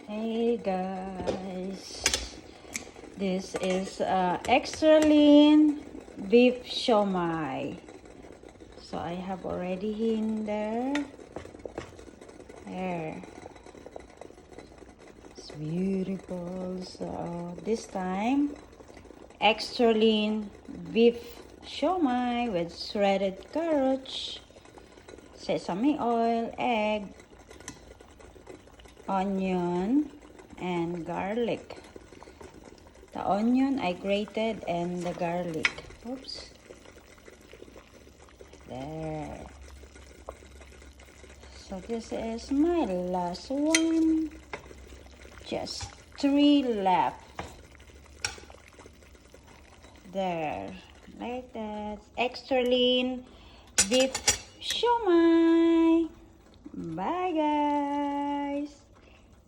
Hey guys, this is extra lean beef siomai. So I have already in there. There, it's beautiful. So this time, extra lean beef siomai with shredded carrots, sesame oil, egg, onion, and garlic. The onion I grated and the garlic. Oops. There. So this is my last one. Just 3 left. There. Like that. Extra lean beef siomai. Bye guys.